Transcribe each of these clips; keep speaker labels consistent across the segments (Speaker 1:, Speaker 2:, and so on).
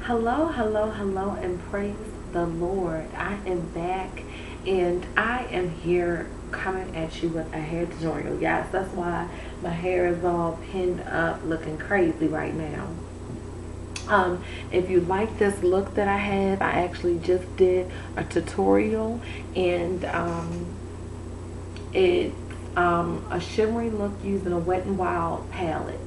Speaker 1: Hello, hello, hello, and praise the Lord. I am back and I am here coming at you with a hair tutorial. Yes, that's why my hair is all pinned up looking crazy right now. If you like this look that I have, I actually just did a tutorial and it's a shimmery look using a Wet n Wild palette,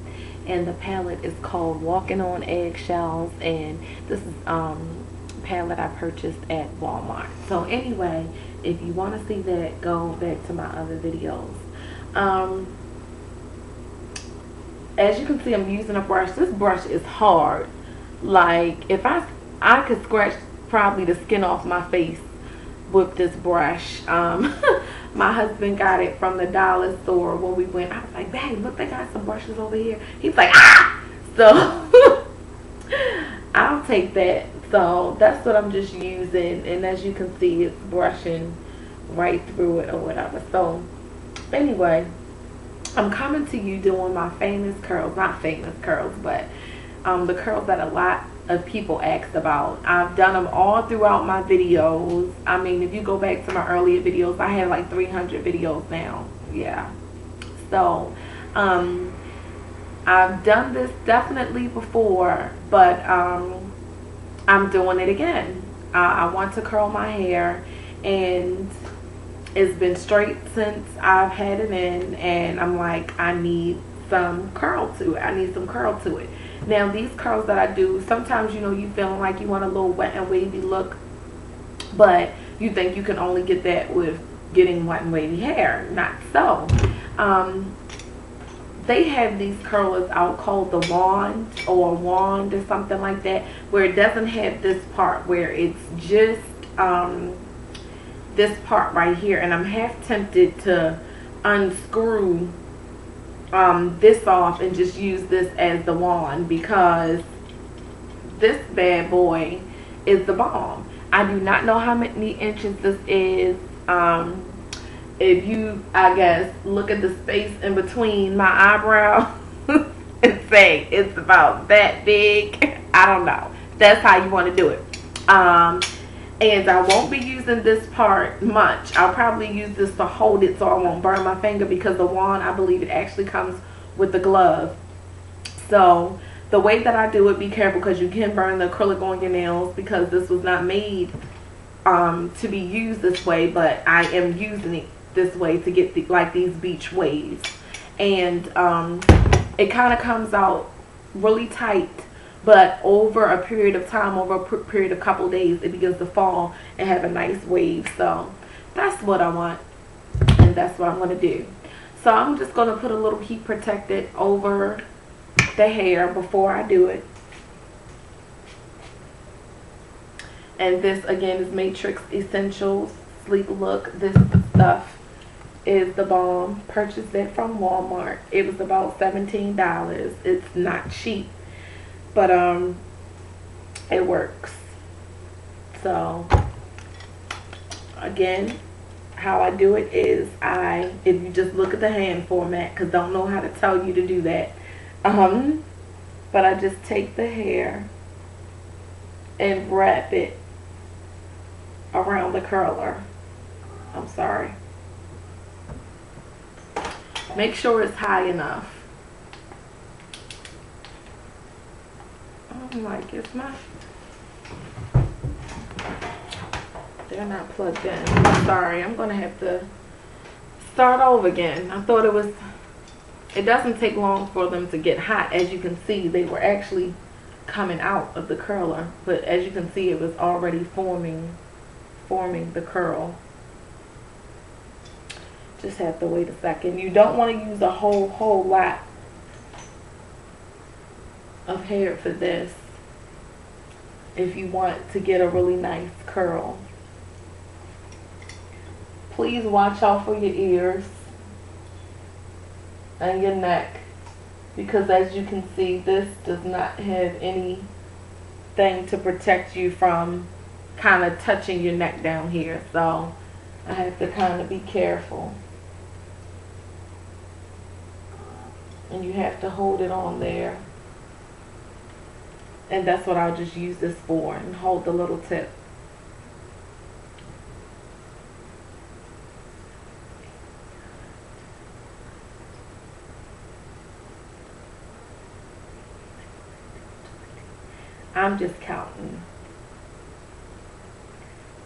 Speaker 1: and the palette is called Walking on Eggshells, and this is palette I purchased at Walmart. So anyway, if you want to see that, go back to my other videos. As you can see, I'm using a brush. This brush is hard. Like, if I could scratch probably the skin off my face with this brush. My husband got it from the dollar store when we went. I was like, babe, look, they got some brushes over here. He's like, ah! So I'll take that. So that's what I'm just using, and as you can see, it's brushing right through it or whatever. So anyway, I'm coming to you doing my famous curls. Not famous curls, but the curls that a lot of people asked about. I've done them all throughout my videos. I mean, if you go back to my earlier videos, I have like 300 videos now. Yeah. So I've done this definitely before, but I'm doing it again. I want to curl my hair, and it's been straight since I've had it in, and I'm like, I need some curl to it. I need some curl to it. Now, these curls that I do, sometimes, you know, you feeling like you want a little wet and wavy look, but you think you can only get that with getting wet and wavy hair. Not so. They have these curlers out called the wand or wand or something like that, where it doesn't have this part, where it's just this part right here. And I'm half tempted to unscrew this off and just use this as the wand, because this bad boy is the bomb. I do not know how many inches this is. If you, I guess, look at the space in between my eyebrow and say it's about that big, I don't know. That's how you want to do it. And I won't be using this part much. I'll probably use this to hold it so I won't burn my finger, because the wand, I believe it actually comes with the glove. So the way that I do it, be careful, because you can burn the acrylic on your nails, because this was not made to be used this way, but I am using it this way to get like these beach waves. And it kind of comes out really tight, but over a period of time, over a period of a couple days, it begins to fall and have a nice wave. So that's what I want, and that's what I'm going to do. So I'm just going to put a little heat protectant over the hair before I do it. And this again is Matrix Essentials Sleek Look. This stuff is the bomb. Purchased it from Walmart. It was about $17. It's not cheap, but it works. So again, how I do it is, if you just look at the hand format, because don't know how to tell you to do that, but I just take the hair and wrap it around the curler. I'm sorry. Make sure it's high enough. I'm like, it's my, they're not plugged in. I'm sorry, I'm gonna have to start over again. I thought it doesn't take long for them to get hot. As you can see, they were actually coming out of the curler, but as you can see, it was already forming the curl. Just have to wait a second. You don't want to use a whole lot of hair for this if you want to get a really nice curl. Please watch out for your ears and your neck, because as you can see, this does not have anything to protect you from kind of touching your neck down here. So I have to kind of be careful. And you have to hold it on there And that's what I'll just use this for, and hold the little tip. I'm just counting.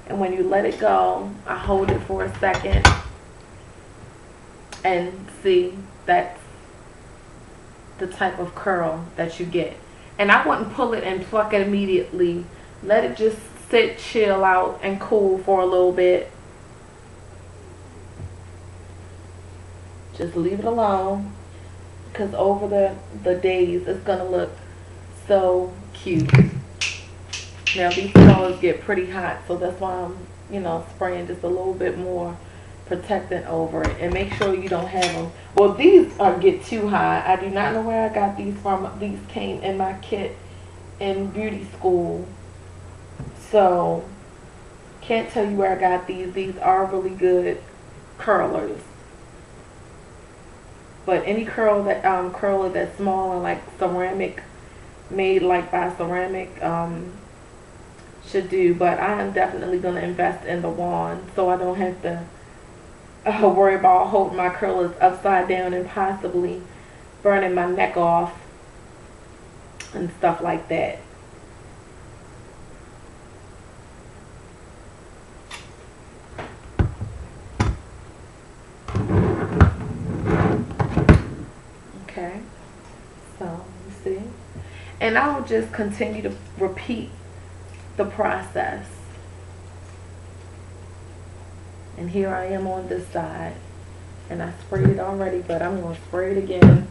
Speaker 1: And when you let it go, I hold it for a second, and see, that's the type of curl that you get. And I wouldn't pull it and pluck it immediately. Let it just sit, chill out, and cool for a little bit. Just leave it alone, because over the days it's gonna look so cute. Now these colors get pretty hot, so that's why I'm, you know, spraying just a little bit more protectant over it. And make sure you don't have them. Well, these get too high. I do not know where I got these from. These came in my kit in beauty school, so can't tell you where I got these. These are really good curlers. But any curler that's small and like ceramic, made like by ceramic, should do. But I am definitely going to invest in the wand, so I don't have to worry about holding my curlers upside down and possibly burning my neck off and stuff like that. Okay, so you see, and I will just continue to repeat the process. And here I am on this side, and I sprayed it already, but I'm going to spray it again.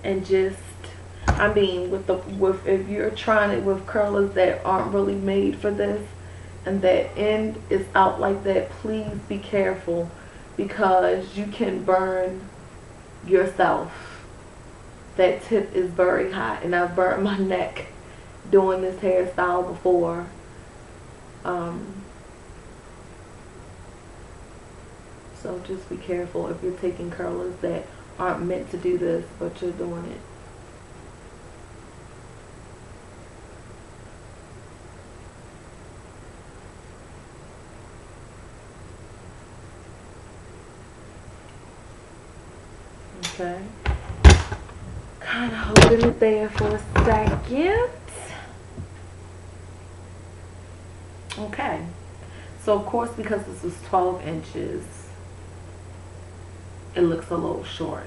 Speaker 1: And just, I mean, if you're trying it with curlers that aren't really made for this, and that end is out like that, please be careful, because you can burn yourself. That tip is very hot, and I've burnt my neck doing this hairstyle before. So just be careful if you're taking curlers that aren't meant to do this, but you're doing it. Okay. Kind of holding it there for a second. Okay. So of course, because this is 12 inches, it looks a little short.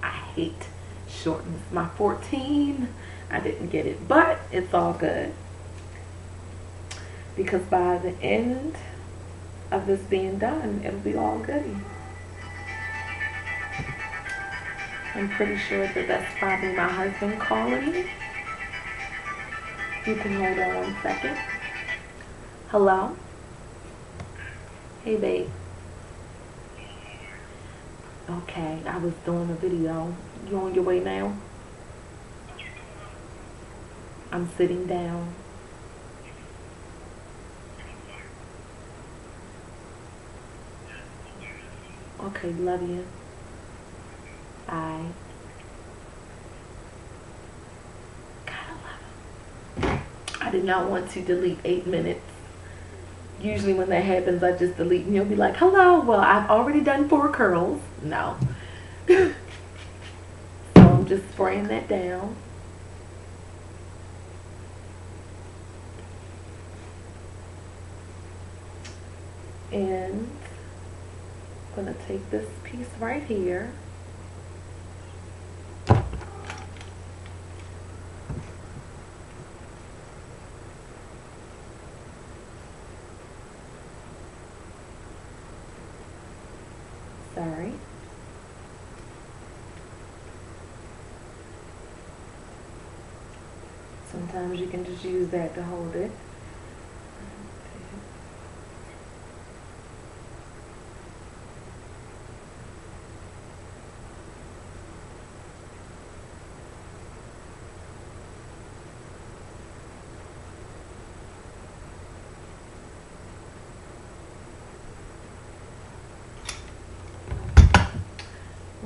Speaker 1: I hate shortness. My 14, I didn't get it, but it's all good, because by the end of this being done, it'll be all goody. I'm pretty sure that that's probably my husband calling me. You can hold on one second. Hello? Hey, babe. Okay, I was doing a video. You on your way now? I'm sitting down. Okay, love you. Bye. Gotta love him. I did not want to delete 8 minutes. Usually when that happens, I just delete, and you'll be like, hello, well, I've already done 4 curls. No. So I'm just spraying that down. And I'm going to take this piece right here. Sorry. Sometimes you can just use that to hold it.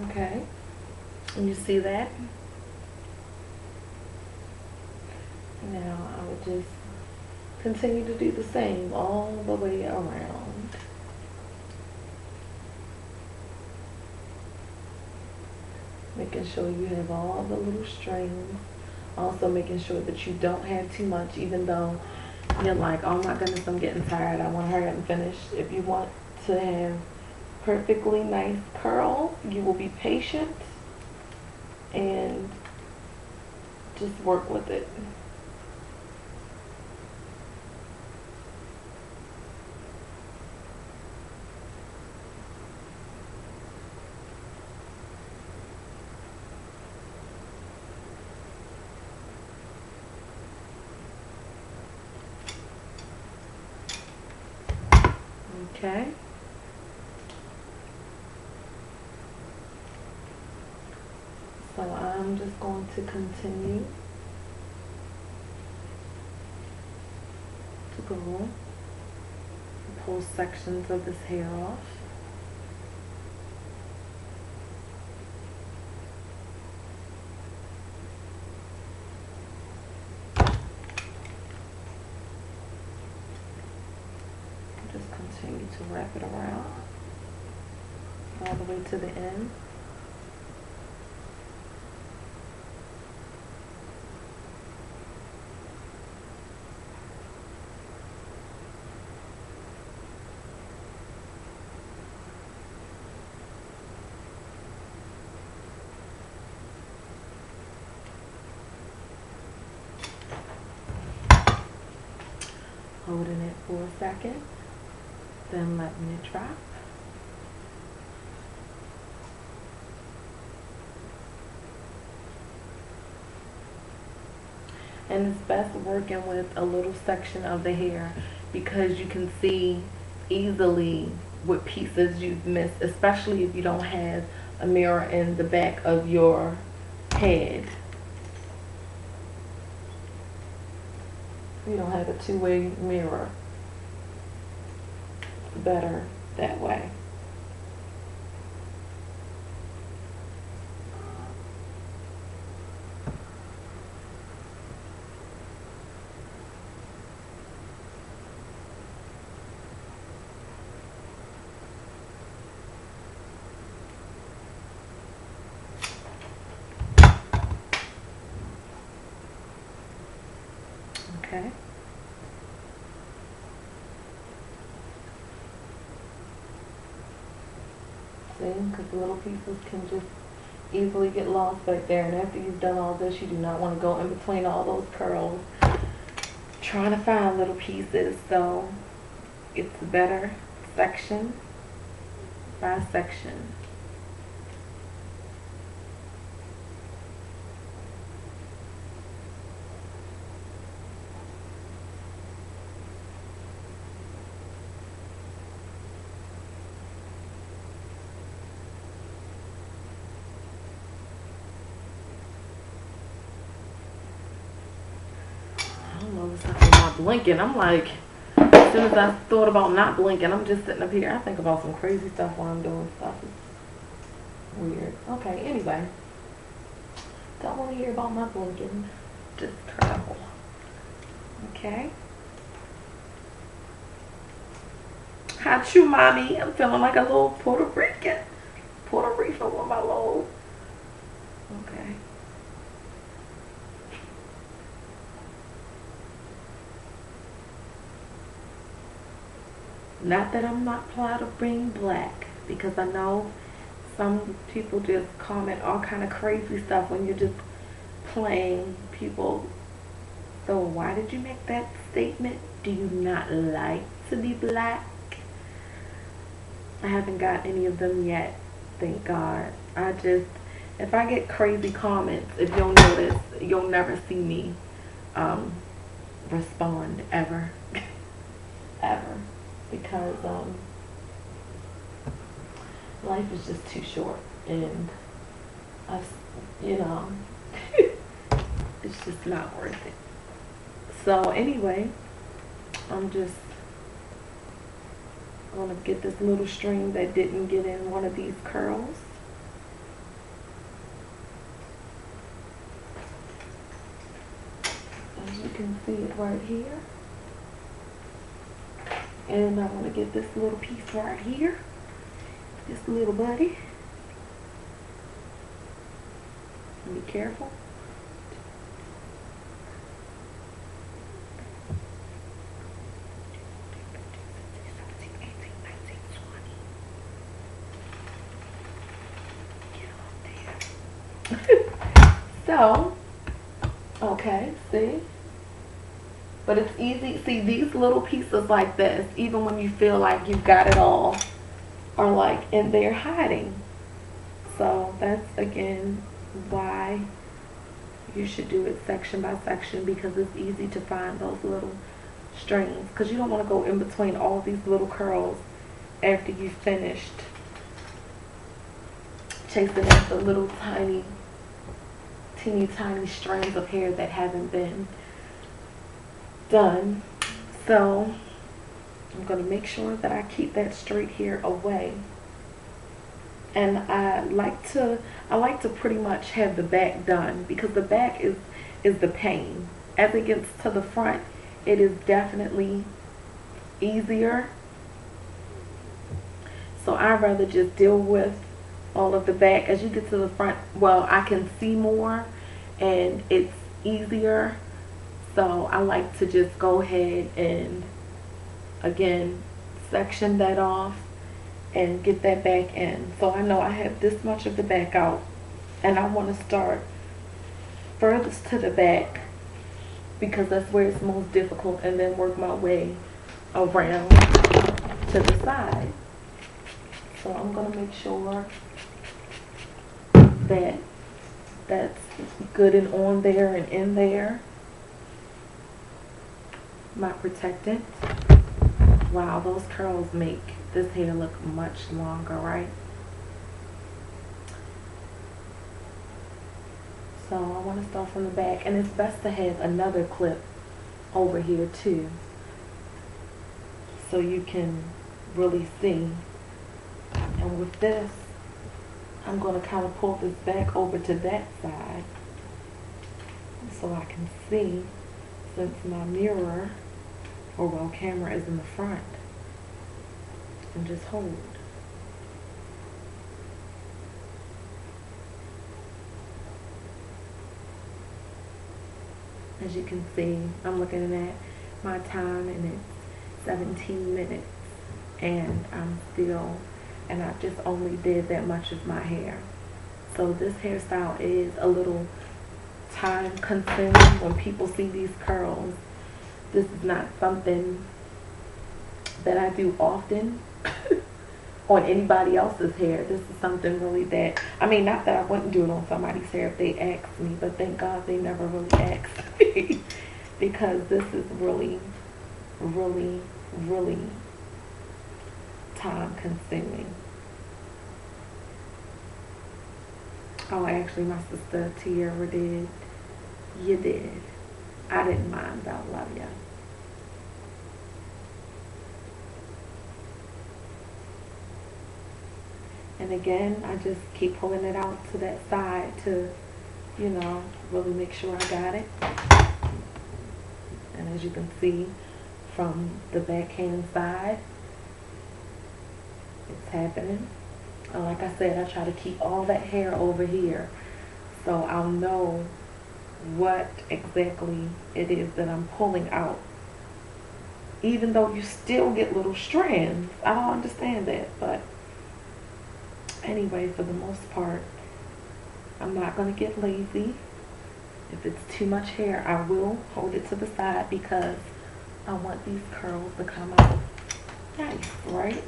Speaker 1: Okay, And you see that? Now I would just continue to do the same all the way around. Making sure you have all the little strings. Also making sure that you don't have too much, even though you're like, oh my goodness, I'm getting tired, I want to hurry up and finish. If you want to have perfectly nice curls, you will be patient and just work with it. Okay. So I'm just going to continue to go and pull sections of this hair off. Just continue to wrap it around all the way to the end. Holding it for a second, then letting it drop. And it's best working with a little section of the hair because you can see easily what pieces you've missed, especially if you don't have a mirror in the back of your head. You don't have a two-way mirror. It's better that way. Okay. See, because the little pieces can just easily get lost back there. And after you've done all this, you do not want to go in between all those curls trying to find little pieces. So it's better section by section. I'm not blinking. I'm like, as soon as I thought about not blinking, I'm just sitting up here. I think about some crazy stuff while I'm doing stuff. It's weird. Okay, anyway. Don't want to hear about my blinking. Just travel. Okay. Hot you, mommy. I'm feeling like a little Puerto Rican. Puerto Rican with my little. Okay. Not that I'm not proud of being black, because I know some people just comment all kind of crazy stuff when you're just playing people. So why did you make that statement? Do you not like to be black? I haven't got any of them yet, thank God. If I get crazy comments, if you'll notice, you'll never see me respond ever. Ever. Because life is just too short, and it's just not worth it. So anyway, I'm just gonna get this little string that didn't get in one of these curls. you can see it right here. And I want to get this little piece right here. This little buddy. Be careful. So, okay, see? But it's easy. See, these little pieces like this, even when you feel like you've got it all, are like in there hiding. So that's, again, why you should do it section by section, because it's easy to find those little strings, because you don't want to go in between all these little curls after you've finished chasing after little teeny tiny strands of hair that haven't been done. So I'm going to make sure that I keep that straight hair away. And I like to pretty much have the back done, because the back is the pain. As it gets to the front, it is definitely easier. So I'd rather just deal with all of the back. As you get to the front, well, I can see more and it's easier. So I like to just go ahead and, again, section that off and get that back in. So I know I have this much of the back out, and I want to start furthest to the back because that's where it's most difficult, and then work my way around to the side. So I'm going to make sure that that's good and on there and in there. My protectant. Wow, those curls make this hair look much longer, right? So I want to start from the back, and it's best to have another clip over here too, so you can really see. And with this, I'm going to kind of pull this back over to that side so I can see, since my mirror, or well, camera is in the front, and just hold. As you can see, I'm looking at my time, and it's 17 minutes, and I just only did that much of my hair. So this hairstyle is a little time consuming. When people see these curls, this is not something that I do often on anybody else's hair. This is something really that, I mean, not that I wouldn't do it on somebody's hair if they asked me, but thank God they never really asked me because this is really, really, really time consuming. Oh, actually, my sister Tiara did. You did. I didn't mind, though. Love ya. And again, I just keep pulling it out to that side to, you know, really make sure I got it. And as you can see from the backhand side, it's happening. And like I said, I try to keep all that hair over here so I'll know what exactly it is that I'm pulling out. Even though you still get little strands. I don't understand that, but anyway, for the most part, I'm not going to get lazy. If it's too much hair, I will hold it to the side because I want these curls to come out nice, right?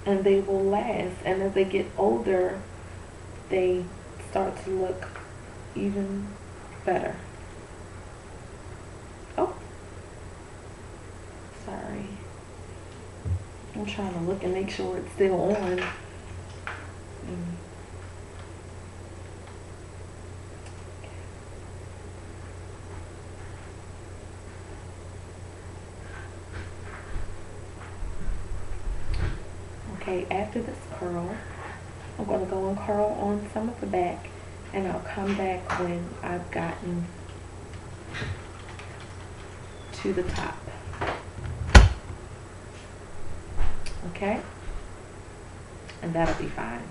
Speaker 1: And they will last. And as they get older, they start to look even better. Oh, sorry. I'm trying to look and make sure it's still on. Okay, after this curl, I'm going to go and curl on some of the back, and I'll come back when I've gotten to the top. Okay? And that'll be fine.